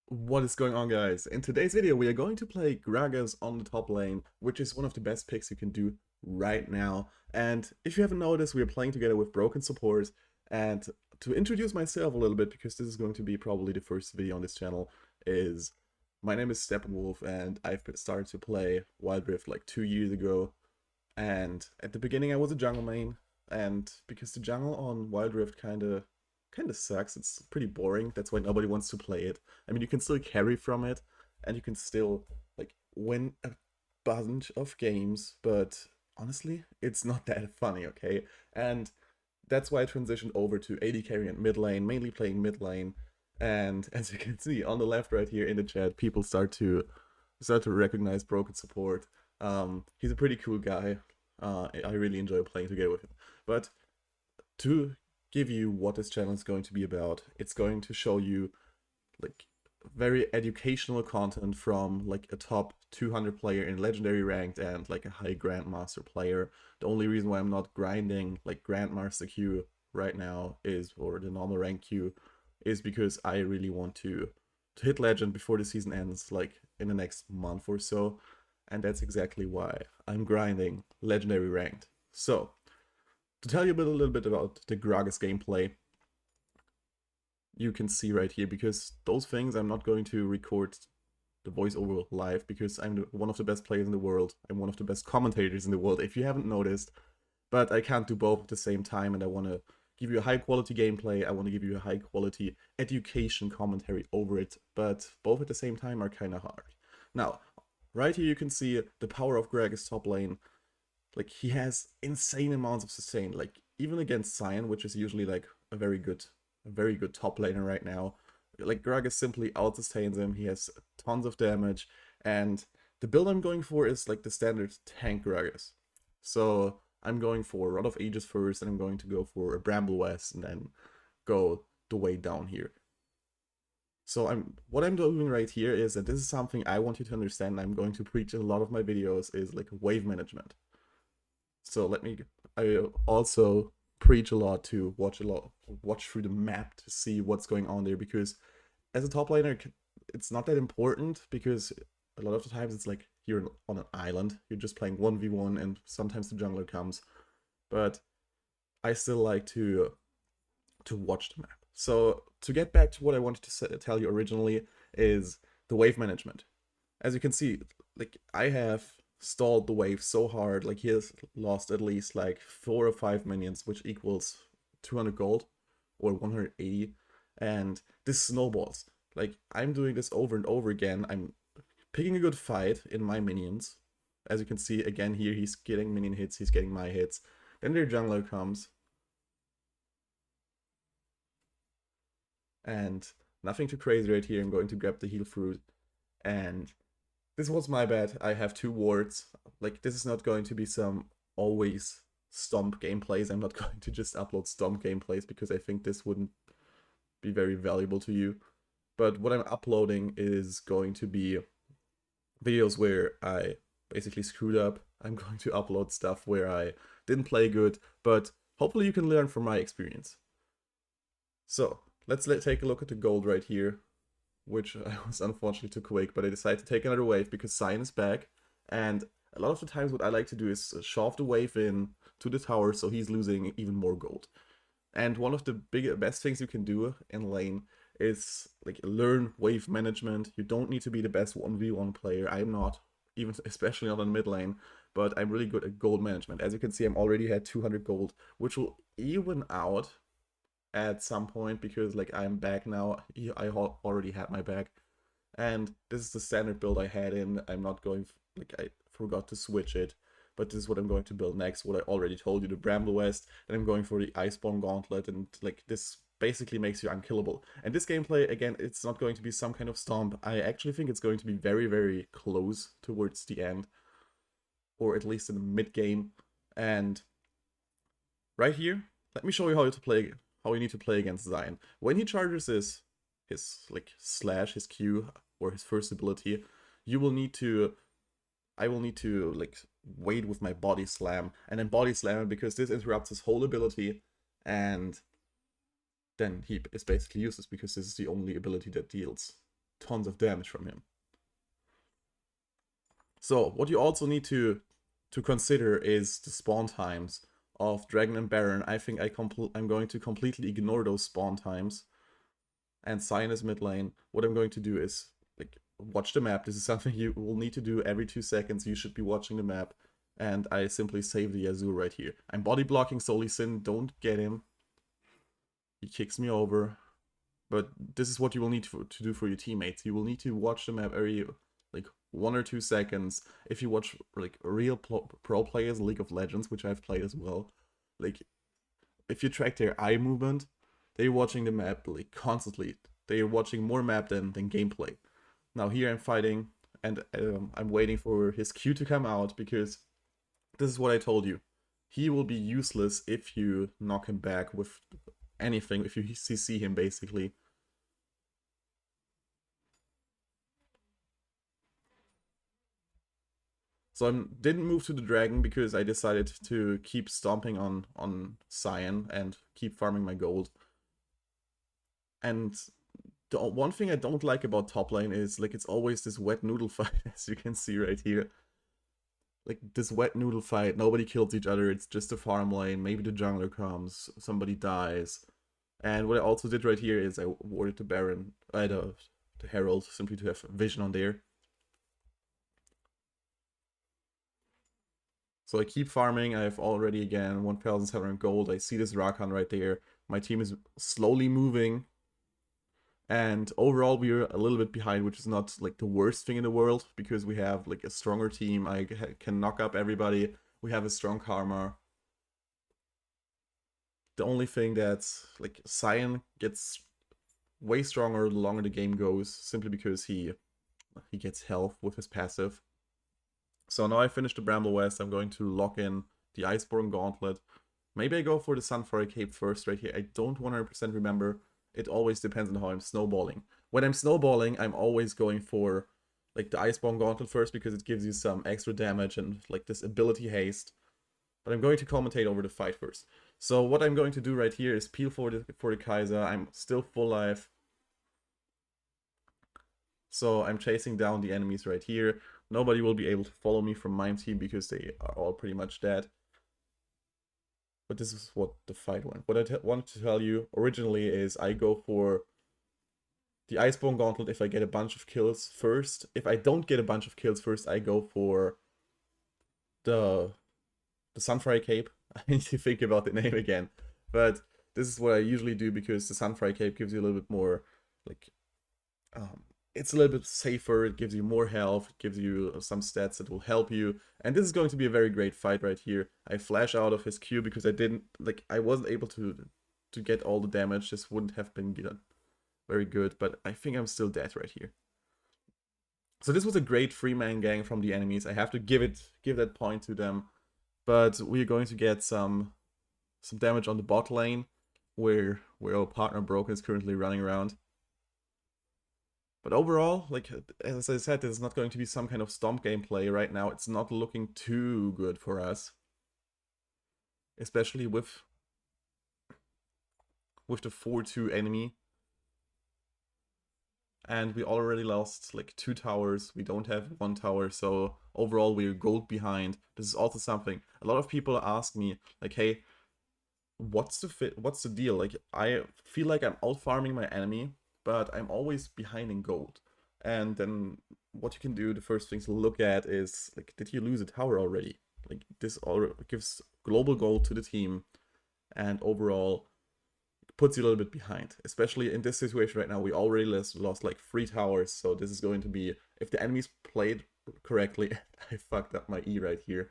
What is going on, guys? In today's video we are going to play Gragas on the top lane, which is one of the best picks you can do right now. And if you haven't noticed, we are playing together with broken support. And to introduce myself a little bit, because this is going to be probably the first video on this channel, is my name is Steppenwolf and I've started to play Wild Rift like 2 years ago. And at the beginning I was a jungle main, and because the jungle on Wild Rift kinda sucks. It's pretty boring. That's why nobody wants to play it. I mean, you can still carry from it, and you can still like win a bunch of games, but honestly, it's not that funny, okay? And that's why I transitioned over to AD carry and mid lane, mainly playing mid lane. And as you can see on the left right here in the chat, people start to recognize broken support. He's a pretty cool guy. I really enjoy playing together with him. But to give you what this channel is going to be about, it's going to show you like very educational content from like a top 200 player in legendary ranked and like a high grandmaster player. The only reason why I'm not grinding like grandmaster queue right now is, or the normal rank queue, is because I really want to hit legend before the season ends, like in the next month or so. And that's exactly why I'm grinding legendary ranked. So to tell you a little bit about the Gragas gameplay, you can see right here, because those things I'm not going to record the voiceover live, because I'm one of the best players in the world. I'm one of the best commentators in the world, if you haven't noticed. But I can't do both at the same time, and I want to give you a high quality gameplay. I want to give you a high quality education commentary over it, but both at the same time are kind of hard. Now, right here you can see the power of Gragas top lane. Like, he has insane amounts of sustain. Like, even against Sion, which is usually like a very good top laner right now. Like, Gragas simply out-sustains him. He has tons of damage, and the build I'm going for is like the standard tank Gragas. So I'm going for Rod of Ages first, and I'm going to go for a Bramble West, and then go the way down here. So what I'm doing right here is that this is something I want you to understand. I'm going to preach in a lot of my videos, is like wave management. So I also preach a lot to watch through the map to see what's going on there, because as a top laner, it's not that important, because a lot of the times it's like you're on an island, you're just playing 1v1, and sometimes the jungler comes. But I still like to watch the map. So to get back to what I wanted to tell you originally, is the wave management. As you can see, like, I have stalled the wave so hard. Like, he has lost at least like 4 or 5 minions, which equals 200 gold or 180, and this snowballs. Like, I'm doing this over and over again. I'm picking a good fight in my minions. As you can see again here, he's getting minion hits, he's getting my hits. Then their jungler comes, and nothing too crazy right here. I'm going to grab the heal fruit, and this was my bad. I have 2 wards. Like, this is not going to be some always stomp gameplays. I'm not going to just upload stomp gameplays, because I think this wouldn't be very valuable to you. But what I'm uploading is going to be videos where I basically screwed up. I'm going to upload stuff where I didn't play good, but hopefully you can learn from my experience. So let's take a look at the gold right here, which I was unfortunately too quick, but I decided to take another wave because Sion is back. And a lot of the times what I like to do is shove the wave in to the tower, so he's losing even more gold. And one of the best things you can do in lane is like learn wave management. You don't need to be the best 1v1 player. I'm not, even especially not in mid lane, but I'm really good at gold management. As you can see, I'm already at 200 gold, which will even out at some point, because like I'm back now. I already had my back, and this is the standard build I had in. I'm not going, like, I forgot to switch it, but this is what I'm going to build next. What I already told you, the Bramble West. Then I'm going for the Iceborne Gauntlet, and like this basically makes you unkillable. And this gameplay, again, it's not going to be some kind of stomp. I actually think it's going to be very, very close towards the end, or at least in the mid game. And right here, let me show you how you need to play against Sion. When he charges his like slash, his Q, or his first ability, you will need to I will need to like wait with my body slam, and then body slam him, because this interrupts his whole ability, and then he is basically useless, because this is the only ability that deals tons of damage from him. So what you also need to consider is the spawn times of Dragon and Baron. I think I'm going to completely ignore those spawn times. And Sion is mid lane. What I'm going to do is like watch the map. This is something you will need to do every 2 seconds. You should be watching the map. And I simply save the Azul right here. I'm body blocking Solly Sin. Don't get him. He kicks me over. But this is what you will need to do for your teammates. You will need to watch the map every like 1 or 2 seconds. If you watch like real pro players, League of Legends, which I've played as well, like if you track their eye movement, they're watching the map like constantly. They're watching more map than gameplay. Now here I'm fighting and I'm waiting for his Q to come out because this is what I told you. He will be useless if you knock him back with anything, if you CC him basically. So I didn't move to the dragon because I decided to keep stomping on Sion and keep farming my gold. And the one thing I don't like about top lane is like it's always this wet noodle fight, as you can see right here. Like this wet noodle fight, nobody kills each other, it's just a farm lane, maybe the jungler comes, somebody dies. And what I also did right here is I warded the Baron, the Herald, simply to have vision on there. So I keep farming. I have already, again, 1,700 gold. I see this Rakan right there. My team is slowly moving. And overall, we're a little bit behind, which is not like the worst thing in the world because we have like a stronger team. I can knock up everybody. We have a strong karma. The only thing that's like Sion gets way stronger the longer the game goes, simply because he gets health with his passive. So now I finished the Bramble West. I'm going to lock in the Iceborne Gauntlet. Maybe I go for the Sunfire Cape first right here. I don't 100% remember. It always depends on how I'm snowballing. When I'm snowballing, I'm always going for like the Iceborne Gauntlet first because it gives you some extra damage and like this ability haste. But I'm going to commentate over the fight first. So what I'm going to do right here is peel for the Kaiser. I'm still full life. So I'm chasing down the enemies right here. Nobody will be able to follow me from my team because they are all pretty much dead. But this is what the fight went. What I wanted to tell you originally is I go for the Iceborne Gauntlet if I get a bunch of kills first. If I don't get a bunch of kills first, I go for the Sunfire Cape. I need to think about the name again. But this is what I usually do because the Sunfire Cape gives you a little bit more, like, it's a little bit safer, it gives you more health, it gives you some stats that will help you. And this is going to be a very great fight right here. I flash out of his Q because I wasn't able to get all the damage. This wouldn't have been very good, but I think I'm still dead right here. So this was a great 3-man gang from the enemies. I have to give that point to them. But we're going to get some damage on the bot lane, where our partner Broken is currently running around. But overall, like as I said, this is not going to be some kind of stomp gameplay right now. It's not looking too good for us, especially with the 4-2 enemy. And we already lost like 2 towers. We don't have 1 tower, so overall we're gold behind. This is also something a lot of people ask me, like, hey, what's the deal? Like, I feel like I'm out farming my enemy, but I'm always behind in gold. And then what you can do, the first things to look at is like, did you lose a tower already? Like, this all gives global gold to the team, and overall puts you a little bit behind. Especially in this situation right now, we already lost like 3 towers, so this is going to be, if the enemies played correctly, I fucked up my E right here.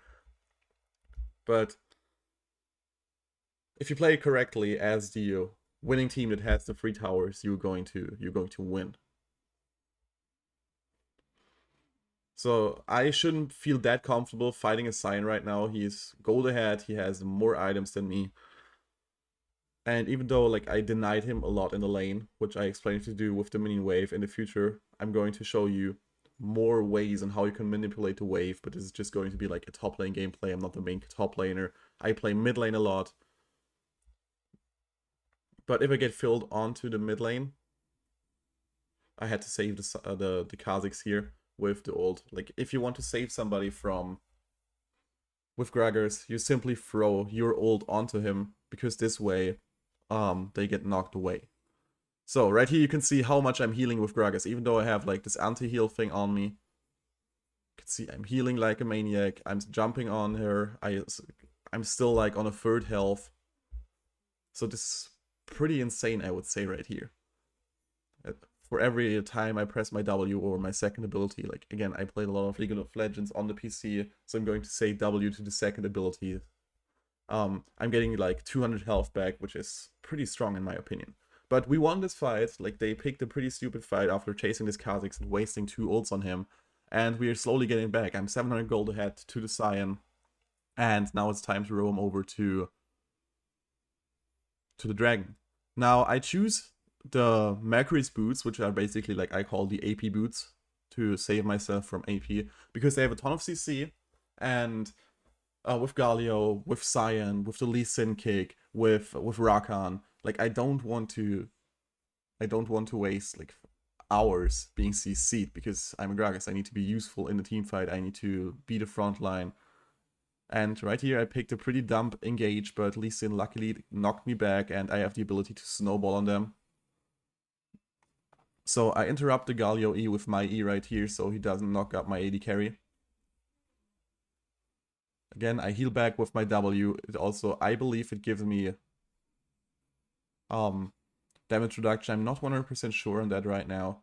But if you play correctly as the winning team that has the 3 towers, you're going to win. So I shouldn't feel that comfortable fighting a Sion right now. He's gold ahead, he has more items than me. And even though like I denied him a lot in the lane, which I explained to do with the minion wave, in the future I'm going to show you more ways on how you can manipulate the wave, but this is just going to be like a top lane gameplay. I'm not the main top laner. I play mid lane a lot. But if I get filled onto the mid lane, I had to save the Kha'Zix here with the ult. Like, if you want to save somebody from with Gragas, you simply throw your ult onto him, because this way they get knocked away. So right here you can see how much I'm healing with Gragas, even though I have like this anti-heal thing on me. You can see I'm healing like a maniac. I'm jumping on her. I'm still like on a third health. So this is pretty insane, I would say, right here. For every time I press my W or my second ability, like again, I played a lot of League of Legends on the PC, so I'm going to say W to the second ability. I'm getting like 200 health back, which is pretty strong in my opinion. But we won this fight. Like, they picked a pretty stupid fight after chasing this Kha'Zix and wasting 2 ults on him. And we are slowly getting back. I'm 700 gold ahead to the Sion. And now it's time to roam over to the Dragon. Now, I choose the Mercury's boots, which are basically like I call the AP boots, to save myself from AP, because they have a ton of CC, and with Galio, with Sion, with the Lee Sin kick, with Rakan, like I don't want to waste like hours being CC'd, because I'm a Gragas. I need to be useful in the team fight. I need to be the front line. And right here I picked a pretty dumb engage, but Lee Sin luckily knocked me back, and I have the ability to snowball on them. So I interrupt the Galio E with my E right here, so he doesn't knock up my AD carry. Again, I heal back with my W. It also, I believe it gives me damage reduction. I'm not 100% sure on that right now.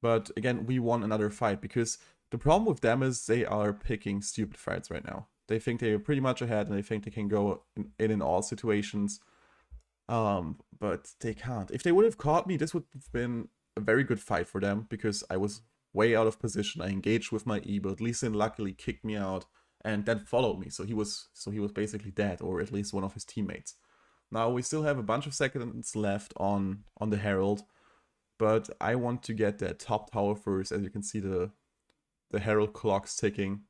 But again, we won another fight, because the problem with them is they are picking stupid fights right now. They think they are pretty much ahead, and they think they can go in all situations. But they can't. If they would have caught me, this would have been a very good fight for them, because I was way out of position. I engaged with my E, but Lee Sin luckily kicked me out and then followed me. So he was basically dead, or at least one of his teammates. Now we still have a bunch of seconds left on the Herald, but I want to get that top tower first. As you can see, the Herald clock's ticking.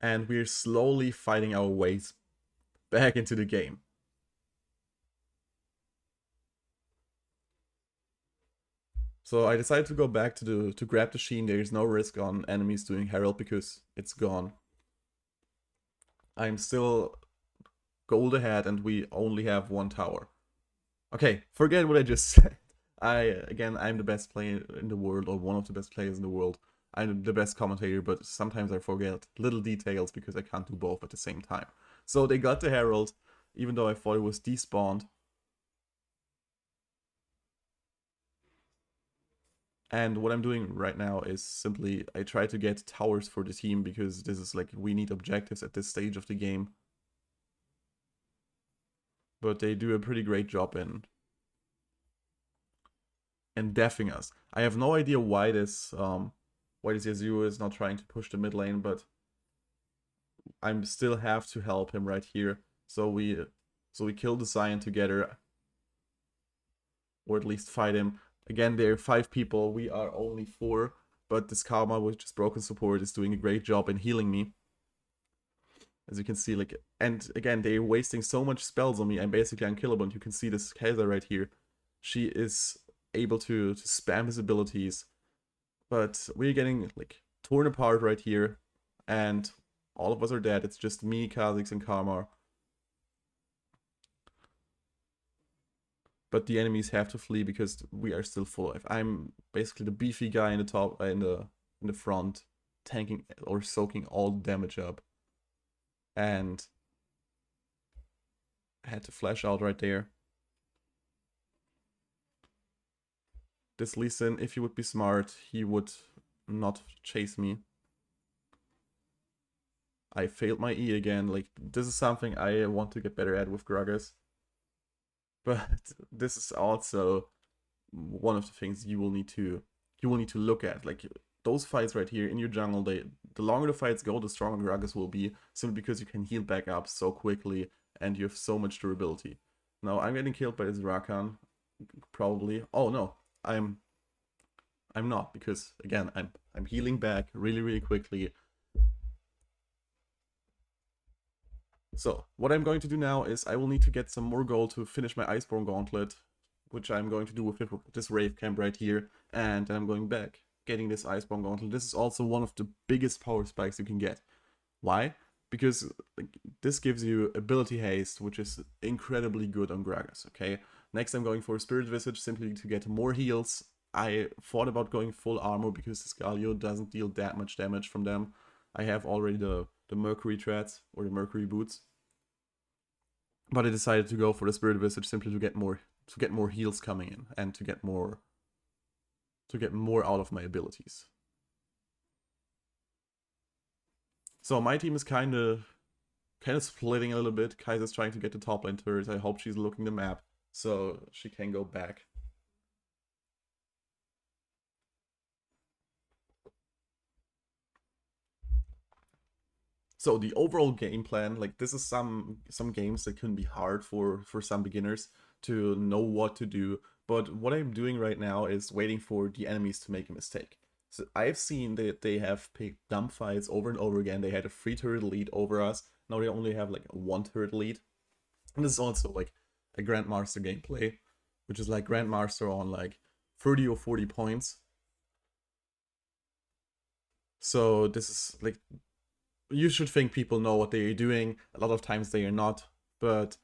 And we're slowly fighting our ways back into the game. So I decided to go back to grab the Sheen. There is no risk on enemies doing Herald, because it's gone. I'm still gold ahead, and we only have 1 tower. Okay, forget what I just said. I'm the best player in the world, or one of the best players in the world. I'm the best commentator, but sometimes I forget little details because I can't do both at the same time. So they got the Herald, even though I thought it was despawned. And what I'm doing right now is simply I try to get towers for the team, because this is like, we need objectives at this stage of the game. But they do a pretty great job in deffing us. I have no idea why this Yasuo is not trying to push the mid lane, but I still have to help him right here. So we kill the Sion together, or at least fight him. Again, there are 5 people, we are only 4, but this Karma, which is broken support, is doing a great job in healing me. As you can see, like, and again, they're wasting so much spells on me. I'm basically unkillable, and you can see this Kaiser right here. She is able to spam his abilities, but we're getting like torn apart right here, and all of us are dead. It's just me, Kha'Zix, and Karma. But the enemies have to flee, because we are still full life. I'm basically the beefy guy in the top, in the front, tanking or soaking all the damage up. And I had to flash out right there. This Lee Sin, if he would be smart, he would not chase me. I failed my E again. Like, this is something I want to get better at with Gragas. But this is also one of the things you will need to look at. Like, those fights right here in your jungle, the longer the fights go, the stronger Gragas will be, simply because you can heal back up so quickly and you have so much durability. Now I'm getting killed by this Rakan, probably. Oh no, I'm not, because again I'm healing back really quickly. So what I'm going to do now is I will need to get some more gold to finish my Iceborne Gauntlet, which I'm going to do with this Rave Camp right here, and then I'm going back, getting this Iceborne Gauntlet. This is also one of the biggest power spikes you can get. Why? Because like, this gives you ability haste, which is incredibly good on Gragas, okay? Next I'm going for Spirit Visage, simply to get more heals. I thought about going full armor because this Galio doesn't deal that much damage from them. I have already the Mercury treads, or the Mercury boots. But I decided to go for the Spirit Visage simply to get more heals coming in, and to get more out of my abilities. So my team is kind of splitting a little bit. Kaiser's trying to get the top lane turret. I hope she's looking the map so she can go back. So the overall game plan, like this is some games that can be hard for some beginners to know what to do. But what I'm doing right now is waiting for the enemies to make a mistake. So I've seen that they have picked dumb fights over and over again. They had a 3 turret lead over us. Now they only have like a 1 turret lead. And this is also like a Grandmaster gameplay, which is like Grandmaster on like 30 or 40 points. So this is like, you should think people know what they are doing. A lot of times they are not, but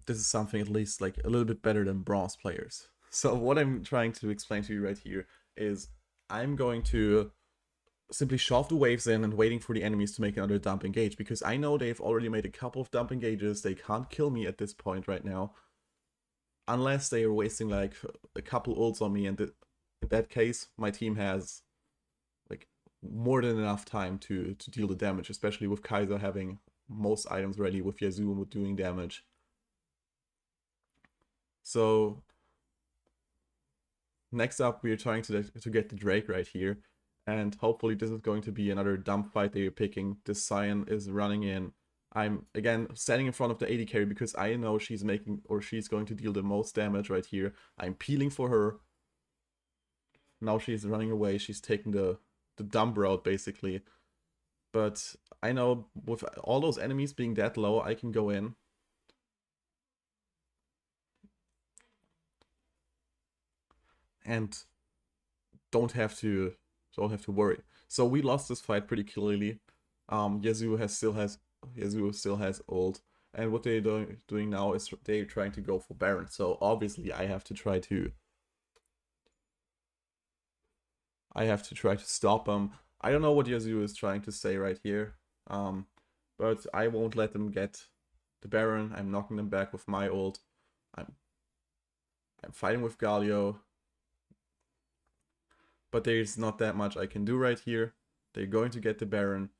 this is something at least like a little bit better than bronze players. So what I'm trying to explain to you right here is I'm going to simply shove the waves in and waiting for the enemies to make another dump engage, because I know they've already made a couple of dump engages. They can't kill me at this point right now, unless they are wasting like a couple ults on me, and in that case my team has like more than enough time to deal the damage, especially with Kaiser having most items ready, with Yasuo doing damage. So next up we are trying to get the Drake right here, and hopefully this is going to be another dump fight they are picking. This Sion is running in. I'm again standing in front of the AD carry because I know she's making, or she's going to deal the most damage right here. I'm peeling for her. Now she's running away. She's taking the dump route basically. But I know with all those enemies being that low, I can go in. And don't have to worry. So we lost this fight pretty clearly. Yasuo still has ult, and what they're doing now is they're trying to go for Baron. So obviously I have to try to stop them. I don't know what Yasuo is trying to say right here, but I won't let them get the Baron. I'm knocking them back with my ult. I'm fighting with Galio, but there's not that much I can do right here. They're going to get the Baron.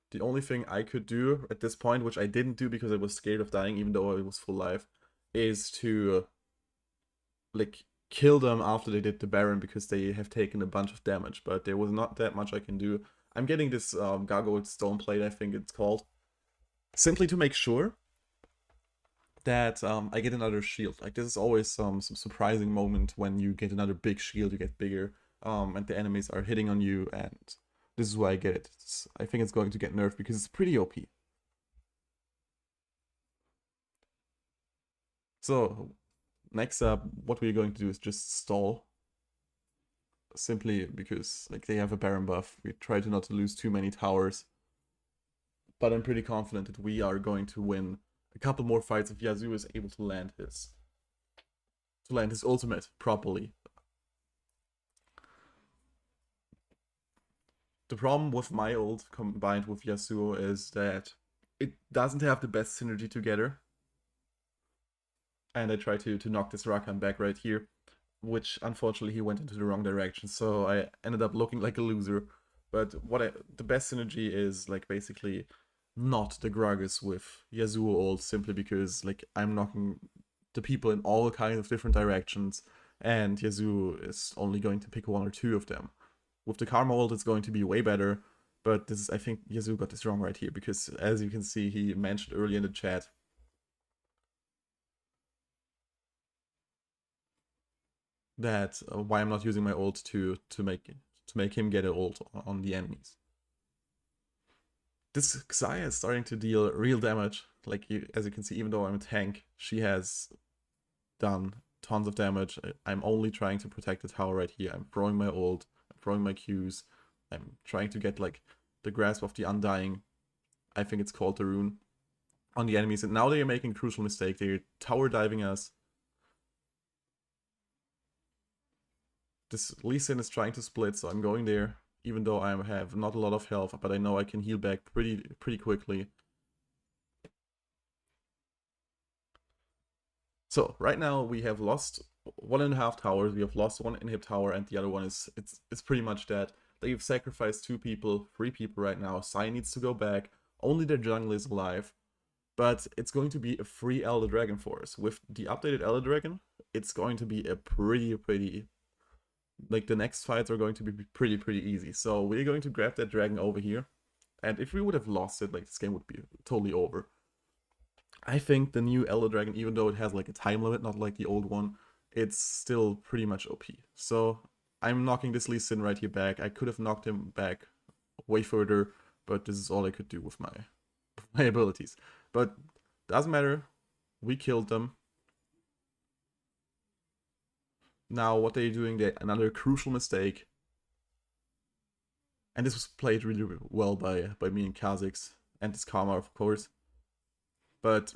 The only thing I could do at this point, which I didn't do because I was scared of dying even though I was full life, is to like kill them after they did the Baron, because they have taken a bunch of damage, but there was not that much I can do. I'm getting this Gargoyle Stone Plate, I think it's called, simply to make sure that I get another shield. Like this is always some surprising moment when you get another big shield, you get bigger, and the enemies are hitting on you, and this is why I get it. I think it's going to get nerfed because it's pretty OP. So next up, what we're going to do is just stall. Simply because like they have a Baron buff. We try to not lose too many towers. But I'm pretty confident that we are going to win a couple more fights if Yasuo is able to land his ultimate properly. The problem with my ult combined with Yasuo is that it doesn't have the best synergy together. And I try to knock this Rakan back right here, which unfortunately he went into the wrong direction, so I ended up looking like a loser. But the best synergy is like basically not the Gragas with Yasuo ult, simply because like I'm knocking the people in all kinds of different directions, and Yasuo is only going to pick 1 or 2 of them. With the Karma ult, it's going to be way better, but this is, I think Yasuo got this wrong right here, because as you can see, he mentioned earlier in the chat that why I'm not using my ult to make him get an ult on the enemies. This Xayah is starting to deal real damage. Like, as you can see, even though I'm a tank, she has done tons of damage. I'm only trying to protect the tower right here. I'm throwing my ult, I'm throwing my Qs. I'm trying to get, like, the grasp of the Undying. I think it's called the rune. On the enemies. And now they are making a crucial mistake. They're tower diving us. This Lee Sin is trying to split, so I'm going there. Even though I have not a lot of health, but I know I can heal back pretty quickly. So right now we have lost 1.5 towers. We have lost one inhib tower, and the other one is it's pretty much dead. They've sacrificed 2 people, 3 people right now. Sion needs to go back. Only their jungle is alive. But it's going to be a free Elder Dragon for us. With the updated Elder Dragon, it's going to be a pretty... Like, the next fights are going to be pretty easy. So we're going to grab that dragon over here. And if we would have lost it, like, this game would be totally over. I think the new Elder Dragon, even though it has like a time limit, not like the old one, it's still pretty much OP. So I'm knocking this Lee Sin right here back. I could have knocked him back way further, but this is all I could do with my abilities. But doesn't matter. We killed them. Now what they're doing, another crucial mistake. And this was played really well by me and Kha'Zix and this Karma, of course. But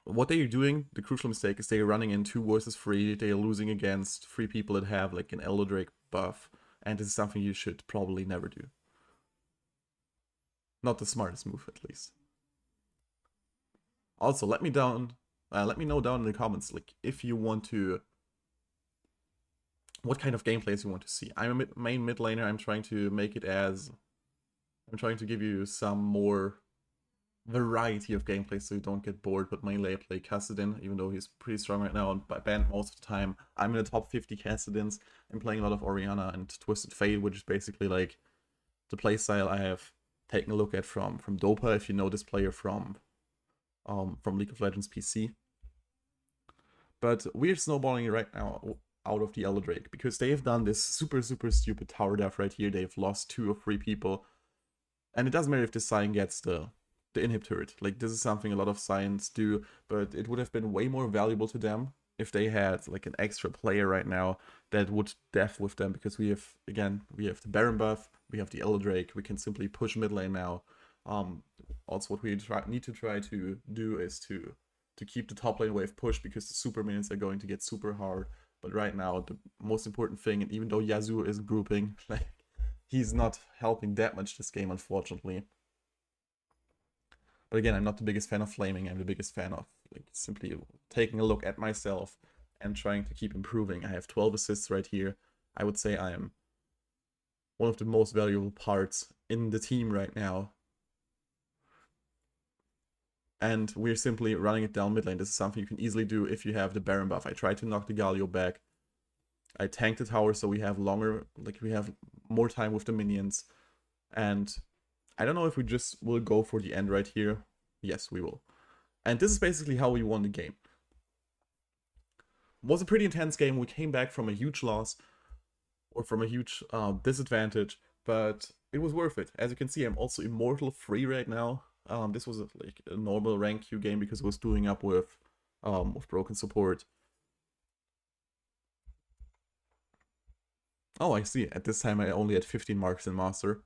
what they are doing, the crucial mistake, is they're running in 2 versus 3. They are losing against 3 people that have like an Elder Drake buff. And this is something you should probably never do. Not the smartest move, at least. Also, let me know down in the comments, like, if you want to... What kind of gameplays you want to see. I'm a main mid laner. I'm trying to make it as... I'm trying to give you some more variety of gameplay so you don't get bored, but mainly I play Kassadin, even though he's pretty strong right now and banned most of the time. I'm in the top 50 Kassadins. I'm playing a lot of Orianna and Twisted Fate, which is basically like the playstyle I have taken a look at from Dopa, if you know this player from League of Legends PC. But we're snowballing right now out of the Elder Drake because they have done this super stupid tower death right here. They've lost 2 or 3 people. And it doesn't matter if this Sion gets the inhib turret. Like, this is something a lot of Sions do, but it would have been way more valuable to them if they had like an extra player right now that would def with them, because we have the Baron buff, we have the Elder Drake, we can simply push mid lane now. Also what we need to try to do is to keep the top lane wave push, because the super minions are going to get super hard. But right now the most important thing, and even though Yasuo is grouping, like, he's not helping that much this game, unfortunately. But again, I'm not the biggest fan of flaming. I'm the biggest fan of like simply taking a look at myself and trying to keep improving. I have 12 assists right here. I would say I am one of the most valuable parts in the team right now. And we're simply running it down mid lane. This is something you can easily do if you have the Baron buff. I tried to knock the Galio back. I tanked the tower so we have we have more time with the minions. And I don't know if we just will go for the end right here. Yes, we will. And this is basically how we won the game. It was a pretty intense game. We came back from a huge loss, or from a huge disadvantage, but it was worth it. As you can see, I'm also Immortal 3 right now. This was like a normal rank Q game because I was doing up with broken support. Oh, I see. At this time I only had 15 marks in Master.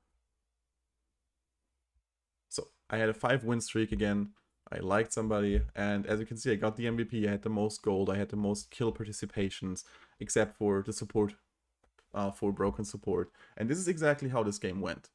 So I had a 5-win streak again. I liked somebody, and as you can see, I got the MVP. I had the most gold. I had the most kill participations, except for the support, for broken support. And this is exactly how this game went.